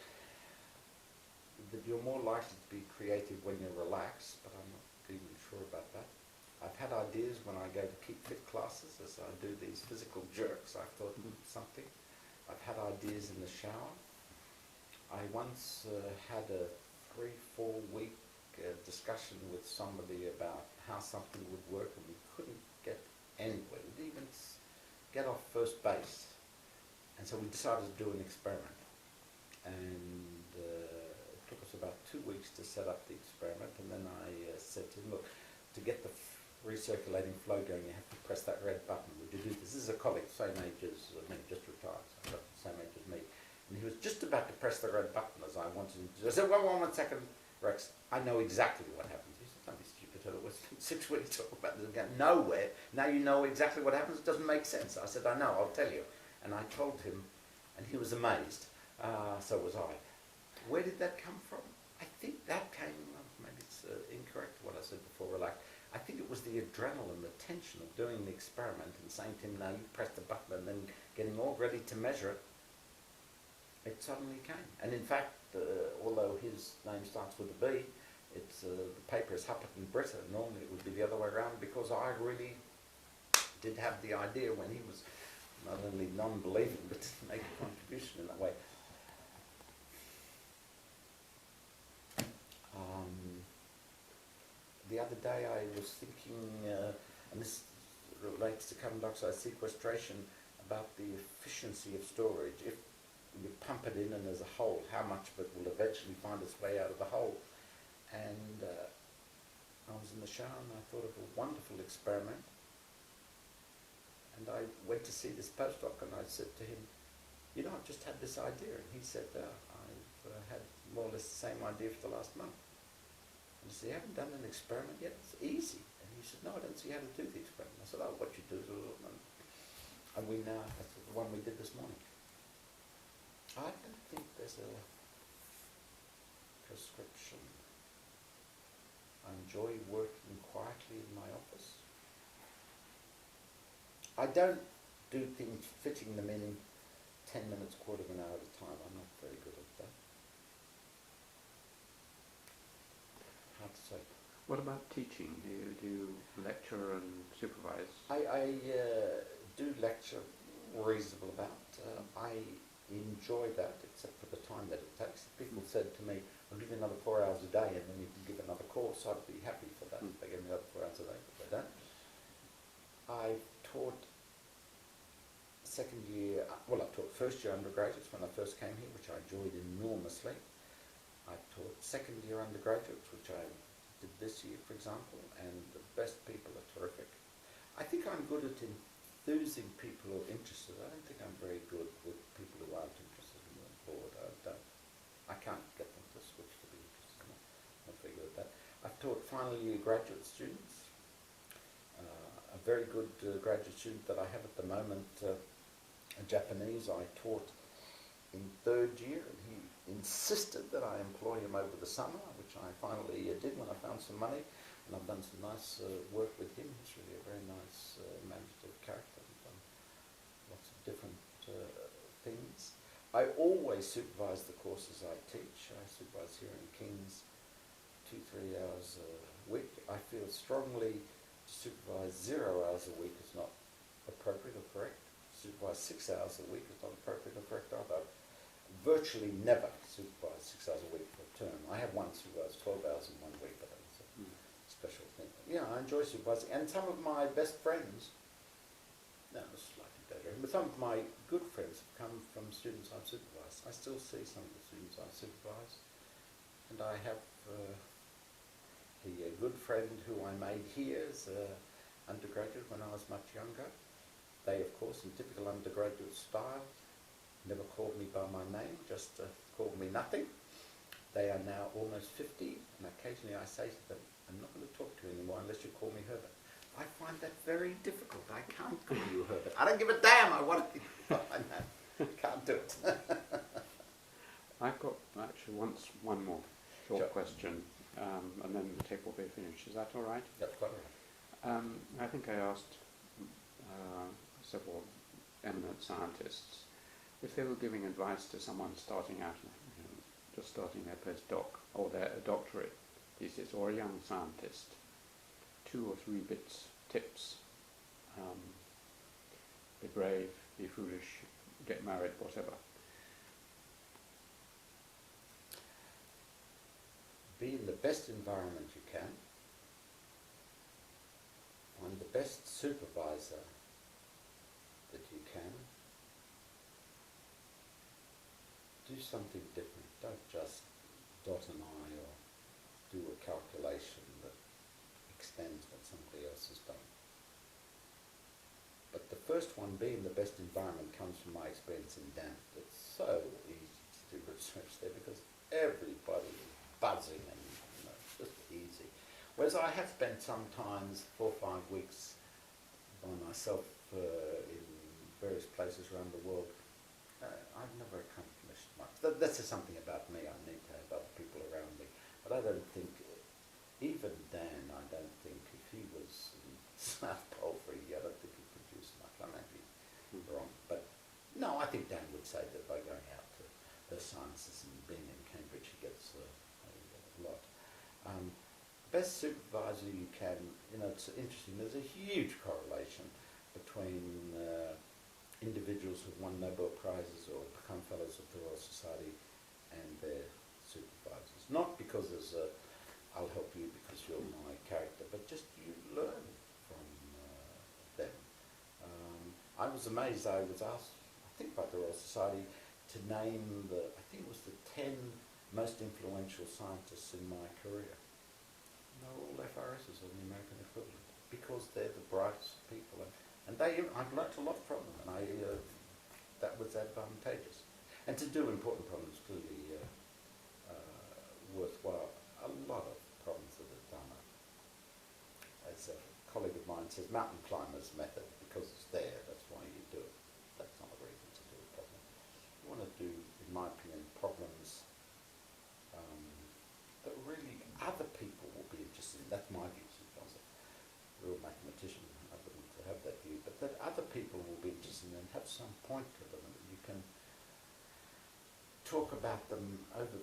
that you're more likely to be creative when you're relaxed, but I'm not even sure about that. I've had ideas when I go to keep fit classes, as I do these physical jerks. I thought something. I've had ideas in the shower. I once had a 3-4 week discussion with somebody about how something would work, and we couldn't get anywhere. We didn't even get off first base. And so we decided to do an experiment. And it took us about 2 weeks to set up the experiment, and then I said to him, look, to get the recirculating flow going, you have to press that red button. Would you do this? This is a colleague, same age as me, just retired, so same age as me. And he was just about to press the red button as I wanted him to. I said, well, 1 second, Rex, I know exactly what happens. He said, don't be stupid, it's been 6 weeks talking about this again. Nowhere. Now you know exactly what happens. It doesn't make sense. I said, I know, I'll tell you. And I told him, and he was amazed. So was I. Where did that come from? I think that came, maybe it's incorrect what I said before, relax. I think it was the adrenaline, the tension of doing the experiment and saying to him, now you press the button, and then getting all ready to measure it. It suddenly came. And in fact, although his name starts with a B, it's the paper is Huppert and Britta. Normally it would be the other way around, because I really did have the idea when he was not only non-believing but didn't make a contribution in that way. The other day I was thinking, and this relates to carbon dioxide sequestration, about the efficiency of storage. If you pump it in and there's a hole, how much of it will eventually find its way out of the hole? And I was in the shower and I thought of a wonderful experiment. And I went to see this postdoc and I said to him, you know, I've just had this idea. And he said, I've had more or less the same idea for the last month. And I said, you haven't done an experiment yet? It's easy. And he said, no, I don't see how to do the experiment. I said, oh, what you do is and we now, that's the one we did this morning. I don't think there's a prescription. I enjoy working quietly in my office. I don't do things, fitting them in 10 minutes, quarter of an hour at a time. I'm not very good at that. Hard to say.
What about teaching? Do you lecture and supervise?
I do lecture reasonable about. I enjoy that, except for the time that it takes. People said to me, I'll give you another 4 hours a day and then you can give another course. I'd be happy for that. If they give me another 4 hours a day, but they don't. I've taught second year, well, I've taught first year undergraduates when I first came here, which I enjoyed enormously. I've taught second year undergraduates, which I did this year, for example, and the best people are terrific. I think I'm good at enthusing people who are interested. I don't think I'm very good with people who aren't interested and are bored. I can't get them to switch to be interested. I'm not very good at that. I've taught final year graduate students. A very good graduate student that I have at the moment, a Japanese, I taught in third year, and he insisted that I employ him over the summer, which I finally did when I found some money, and I've done some nice work with him. He's really a very nice, imaginative character. I've done lots of different things. I always supervise the courses I teach. I supervise here in King's 2-3 hours a week. I feel strongly to supervise 0 hours a week is not appropriate or correct. Supervise 6 hours a week is not appropriate or correct either. Virtually never supervise 6 hours a week for a term. I have one supervised 12 hours in 1 week, but that's a special thing. Yeah, I enjoy supervising. And some of my best friends, no, it's slightly exaggerating, but some of my good friends have come from students I've supervised. I still see some of the students I supervise. And I have a good friend who I made here as an undergraduate when I was much younger. They, of course, in typical undergraduate style, never called me by my name, just called me nothing. They are now almost 50, and occasionally I say to them, I'm not going to talk to you anymore unless you call me Herbert. I find that very difficult. I can't call you Herbert. I don't give a damn. I want to be. I know. Can't do it.
I've got actually one more short question, and then the tape will be finished. Is that all right?
That's quite all right.
I think I asked several eminent scientists if they were giving advice to someone starting out, just starting their postdoc or their doctorate thesis, or a young scientist, 2 or 3 tips. Be brave, be foolish, get married, whatever.
Be in the best environment you can. Find the best supervisor that you can. Do something different. Don't just dot an I or do a calculation that extends what somebody else has done. But the first one, being the best environment, comes from my experience in DAMP. It's so easy to do research there because everybody is buzzing and it's just easy. Whereas I have spent sometimes 4 or 5 weeks by myself in various places around the world. I've never accomplished much. That's just something about me. I need to have other people around me. But I don't think, even Dan, I don't think if he was in South Pole for a year, I don't think he'd produce much. I may be wrong. But no, I think Dan would say that by going out to the sciences and being in Cambridge, he gets best supervisor you can, it's interesting, there's a huge correlation between individuals who've won Nobel Prizes or become Fellows of the Royal Society and their supervisors. Not because there's a, I'll help you because you're my character, but just you learn from them. I was amazed, I was asked, I think by the Royal Society, to name I think it was the 10 most influential scientists in my career. And they're all FRSs or the American equivalent, because they're the brightest people. And I've learnt a lot from them, and that was advantageous. And to do important problems clearly worthwhile. A lot of problems that are done are, as a colleague of mine says, mountain climbers method, because it's there, that's why you do it. That's not a reason to do a problem. You want to do, in my opinion, problems that really other people will be interested in. That's my view. If I was a real mathematician, I wouldn't have that view, but that other people will be interested in and have some point to them, and you can talk about them over